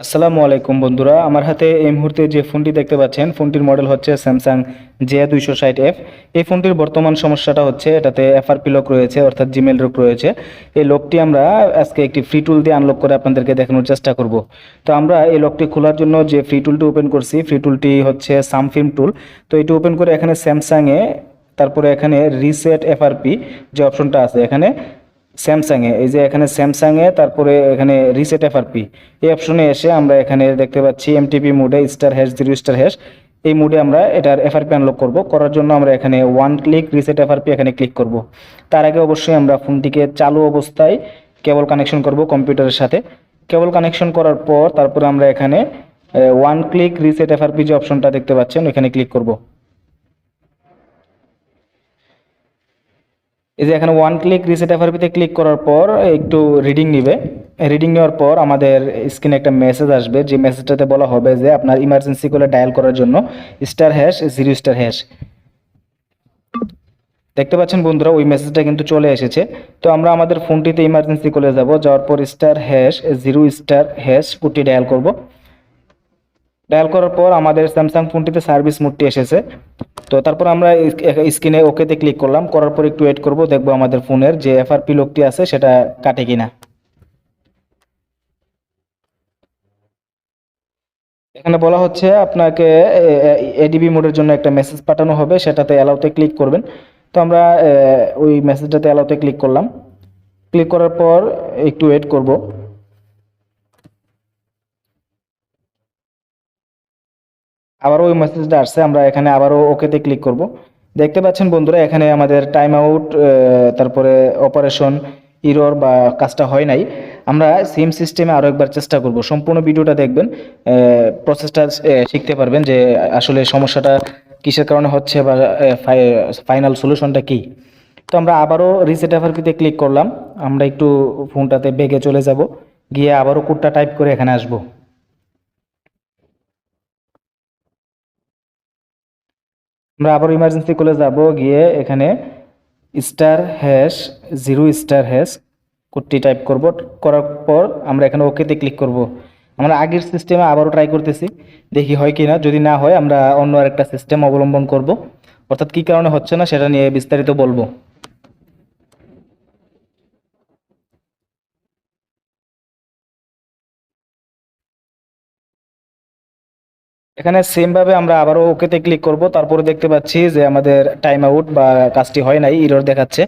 আসসালামু আলাইকুম বন্ধুরা, আমার হাতে এই মুহূর্তে যে ফোনটি দেখতে পাচ্ছেন, ফোনটির মডেল হচ্ছে স্যামসাং J260f। এই ফোনটির বর্তমান সমস্যাটা হচ্ছে এটাতে এফআরপি লক রয়েছে, অর্থাৎ জিমেল লক রয়েছে। এই লকটি আমরা আজকে একটি ফ্রি টুল দিয়ে আনলক করে আপনাদেরকে দেখানোর চেষ্টা করব। তো আমরা এই লকটি খোলার জন্য যে ফ্রি টুলটি ওপেন করছি, ফ্রি টুলটি হচ্ছে সামফিল্ম টুল। তো এটি ওপেন করে এখানে স্যামসাংয়ে, তারপরে এখানে রিসেট এফআরপি যে অপশনটা আছে, এখানে স্যামসাংয়ে, এই যে এখানে স্যামসাংয়ে, তারপরে এখানে রিসেট এফআরপি এই অপশনে এসে আমরা এখানে দেখতে পাচ্ছি এমটিপি মোডে *0*# এই মোডে আমরা এটার এফআরপি আনলক করব। করার জন্য আমরা এখানে ওয়ান ক্লিক রিসেট এফআরপি এখানে ক্লিক করব। তার আগে অবশ্যই আমরা ফোনটিকে চালু অবস্থায় কেবল কানেকশন করব কম্পিউটারের সাথে। কেবল কানেকশন করার পর তারপরে আমরা এখানে ওয়ান ক্লিক রিসেট এফআরপি যে অপশনটা দেখতে পাচ্ছেন এখানে ক্লিক করব। এই যে এখানে ওয়ান ক্লিক রিসেট এফআরপিতে ক্লিক করার পর একটু রিডিং নিবে। রিডিং নেওয়ার পর আমাদের স্ক্রিনে একটা মেসেজ আসবে, যে মেসেজটাতে বলা হবে যে আপনার ইমার্জেন্সি কলে ডায়াল করার জন্য *0*# দেখতে পাচ্ছেন বন্ধুরা, ওই মেসেজটা কিন্তু চলে এসেছে। তো আমরা আমাদের ফোনটিতে ইমার্জেন্সি কলে যাব, যাওয়ার পর *0*# কোডটি ডায়াল করব। ডায়াল করার পর আমাদের স্যামসাং ফোনটিতে সার্ভিস মোডটি এসেছে। তো তারপর আমরা স্ক্রিনে ওকেতে ক্লিক করলাম, করার পর একটু ওয়েট করব, দেখবো আমাদের ফোনের যে এফআরপি লকটি আছে সেটা কাটে কিনা। এখানে বলা হচ্ছে আপনাকে এডিবি মোডের জন্য একটা মেসেজ পাঠানো হবে, সেটাতে অ্যালাউতে ক্লিক করবেন। তো আমরা ওই মেসেজটাতে অ্যালাউতে ক্লিক করলাম। ক্লিক করার পর একটু ওয়েট করব। আবারও ওই মেসেজটা আসছে, আমরা এখানে আবারও ওকেতে ক্লিক করব। দেখতে পাচ্ছেন বন্ধুরা, এখানে আমাদের টাইম আউট, তারপরে অপারেশন ইরর বা কাজটা হয় নাই। আমরা সেম সিস্টেমে আরও একবার চেষ্টা করব। সম্পূর্ণ ভিডিওটা দেখবেন, প্রসেসটা শিখতে পারবেন যে আসলে সমস্যাটা কিসের কারণে হচ্ছে বা ফাইনাল সলিউশনটা কী। তো আমরা আবারও রিসেট এফআরপিতে ক্লিক করলাম। আমরা একটু ফোনটাতে বেগে চলে যাব, গিয়ে আবারও কোডটা টাইপ করে এখানে আসবো। আমরা আবার ইমার্জেন্সি কলে যাব, গিয়ে এখানে *0*# কোডটি টাইপ করব। করার পর আমরা এখানে ওকেতে ক্লিক করব। আমরা আগের সিস্টেমে আবারও ট্রাই করতেছি, দেখি হয় কি না। যদি না হয় আমরা অন্য আরেকটা সিস্টেম অবলম্বন করব, অর্থাৎ কী কারণে হচ্ছে না সেটা নিয়ে বিস্তারিত বলবো। এখানে সেমভাবে আমরা আবারও ওকেতে ক্লিক করব। তারপরে দেখতে পাচ্ছি যে আমাদের টাইম আউট বা কাজটি হয় নাই, ইরর দেখাচ্ছে।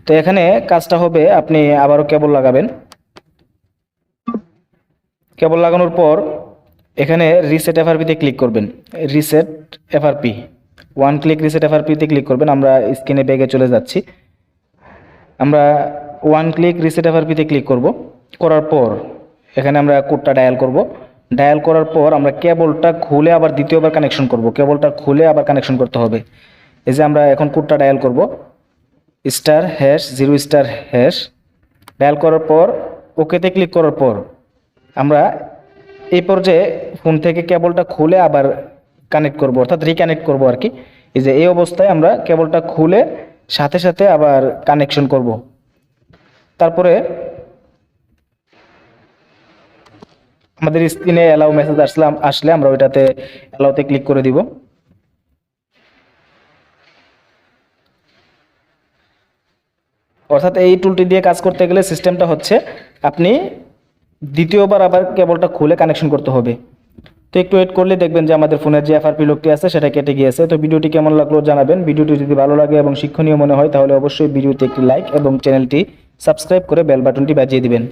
তো এখানে কাজটা হবে, আপনি আবারও কেবল লাগাবেন। কেবল লাগানোর পর এখানে রিসেট এফআরপিতে ক্লিক করবেন। Reset FRP, one click reset এফআরপিতে ক্লিক করবেন। আমরা স্ক্রিনে ব্যাগে চলে যাচ্ছি। আমরা ওয়ান ক্লিক রিসেট এফআরপিতে ক্লিক করব। করার পর এখানে আমরা কোডটা ডায়াল করব। ডায়াল করার পর আমরা কেবলটা খুলে আবার দ্বিতীয়বার কানেকশন করব। কেবলটা খুলে আবার কানেকশন করতে হবে। এই যে আমরা এখন কোডটা ডায়াল করব, *0*# ডায়াল করার পর ওকেতে ক্লিক করার পর আমরা এই পর্যায়ে ফোন থেকে কেবলটা খুলে আবার কানেক্ট করব, অর্থাৎ রিকানেক্ট করব আর কি। এই যে এই অবস্থায় আমরা কেবলটা খুলে সাথে সাথে আবার কানেকশন করব। তারপরে আমাদের স্ক্রিনে অ্যালাউ মেসেজ আসলে আমরা ওইটাতে অ্যালাউতে ক্লিক করে দিব। অর্থাৎ এই টুলটি দিয়ে কাজ করতে গেলে সিস্টেমটা হচ্ছে আপনি দ্বিতীয়বার আবার কেবলটা খুলে কানেকশন করতে হবে। তো একটু ওয়েট করলে দেখবেন যে আমাদের ফোনের যে এফআরপি লকটি আছে সেটা কেটে গিয়েছে। তো ভিডিওটি কেমন লাগলো জানাবেন। ভিডিওটি যদি ভালো লাগে এবং শিক্ষণীয় মনে হয় তাহলে অবশ্যই ভিডিওতে একটি লাইক এবং চ্যানেলটি সাবস্ক্রাইব করে বেল বাটনটি বাজিয়ে দিবেন।